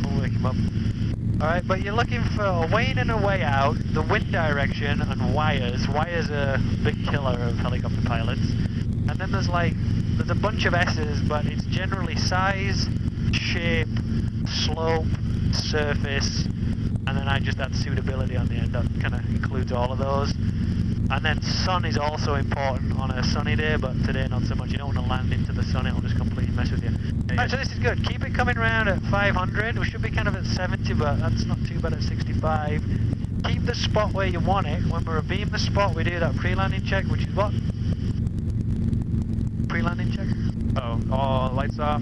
we'll wake him up. Alright, but you're looking for a way in and a way out, the wind direction, and wires. Wires are a big killer of helicopter pilots. And then there's a bunch of S's, but it's generally size, shape, slope, surface, and then I just add suitability on the end. That kind of includes all of those. And then sun is also important on a sunny day, but today not so much. You don't want to land into the sun, it'll just completely mess with you. Right, so this is good. Keep it coming around at 500. We should be kind of at 70, but that's not too bad at 65. Keep the spot where you want it. When we're abeam the spot, we do that pre-landing check, which is what? Pre-landing check? Oh, all lights off.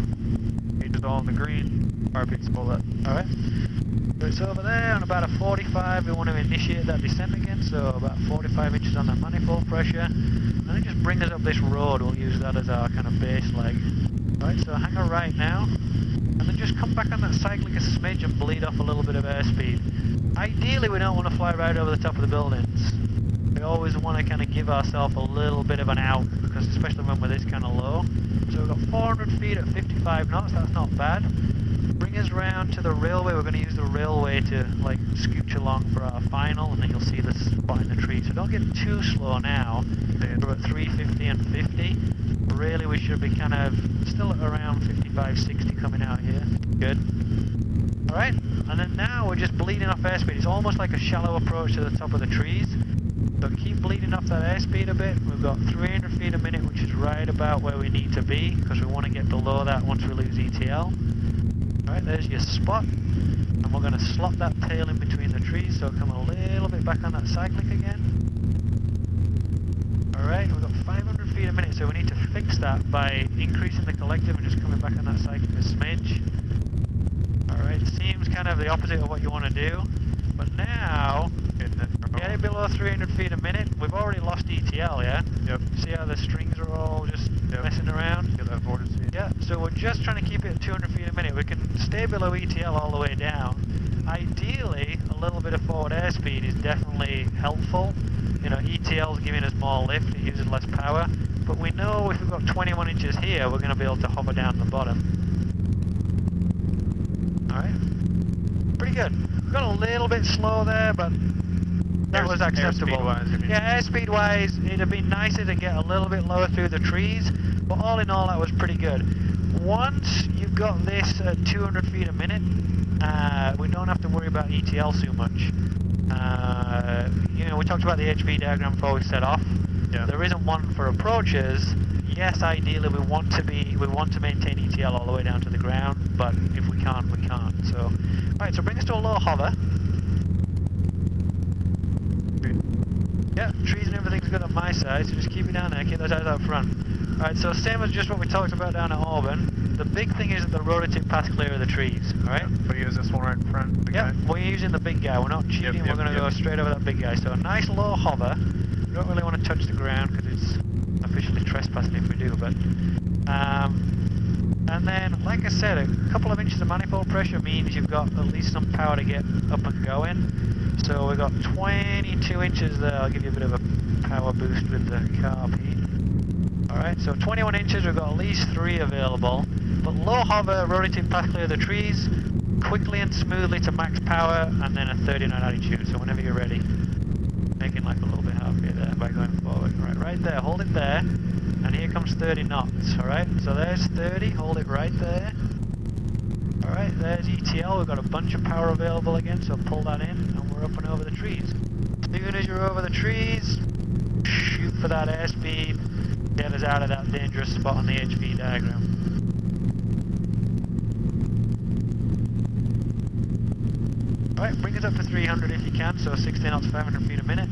Gauge is all in the green. RP's full up. Alright. So it's over there on about a 45. We want to initiate that descent again, so about 45 inches on that manifold pressure. And then just bring us up this road. We'll use that as our kind of base leg. Alright, so hang a right now. And then just come back on that cyclic a smidge and bleed off a little bit of airspeed. Ideally, we don't want to fly right over the top of the buildings. We always want to kind of give ourselves a little bit of an out, because especially when we're this kind of low. So we've got 400 feet at 55 knots, that's not bad. Bring us round to the railway. We're going to use the railway to like scooch along for our final, and then you'll see the spot in the tree. So don't get too slow now. We're at 350 and 50. Really, we should be kind of still at around 55, 60 coming out here. Good. Alright, and then now we're just bleeding off airspeed. It's almost like a shallow approach to the top of the trees. So keep bleeding off that airspeed a bit. We've got 300 feet a minute, which is right about where we need to be, because we want to get below that once we lose ETL. Alright, there's your spot. And we're going to slot that tail in between the trees, so come a little bit back on that cyclic again. Alright, we've got 500 feet a minute, so we need to fix that by increasing the collective and just coming back on that cyclic a smidge. Alright, seems kind of the opposite of what you want to do. But now, get it below 300 feet a minute. We've already lost ETL, yeah? Yep. See how the strings are all just messing around? Get that vortex speed. Yeah, so we're just trying to keep it at 200 feet a minute. We can stay below ETL all the way down. Ideally, a little bit of forward airspeed is definitely helpful. You know, ETL's giving us more lift, it uses less power. But we know if we've got 21 inches here, we're going to be able to hover down the bottom. Alright. Pretty good. We've got a little bit slow there, but that was acceptable. Airspeed wise, it'd have been nicer to get a little bit lower through the trees, but all in all that was pretty good. Once you've got this at 200 feet a minute, we don't have to worry about ETL too much. You know, we talked about the HV diagram before we set off. Yeah. There isn't one for approaches. Yes, ideally we want to maintain ETL all the way down to the ground, but if we can't, we can't. So, alright, so bring us to a low hover. Yeah, trees and everything's good on my side, so just keep it down there, keep those eyes out front. Alright, so same as just what we talked about down at Auburn. The big thing is that the rotor tip pass clear of the trees, alright? Yeah, but use this one right in front. Yeah, we're using the big guy, we're not cheating, we're going to go straight over that big guy. So a nice low hover. We don't really want to touch the ground because it's officially trespassing if we do, but... and then, like I said, a couple of inches of manifold pressure means you've got at least some power to get up and going. So we've got 22 inches there. I'll give you a bit of a power boost with the carb heat. Alright, so 21 inches, we've got at least 3 available. But low hover, rotor tip path clear of the trees, quickly and smoothly to max power, and then a 30 knot attitude. So whenever you're ready, making like a little bit halfway there by going forward. Right there, hold it there, and here comes 30 knots. Alright, so there's 30, hold it right there. Alright, there's ETL, we've got a bunch of power available again, so pull that in, and we're up and over the trees. As soon as you're over the trees, shoot for that airspeed, get us out of that dangerous spot on the HV diagram. Alright, bring us up to 300 if you can, so 60 knots, 500 feet a minute.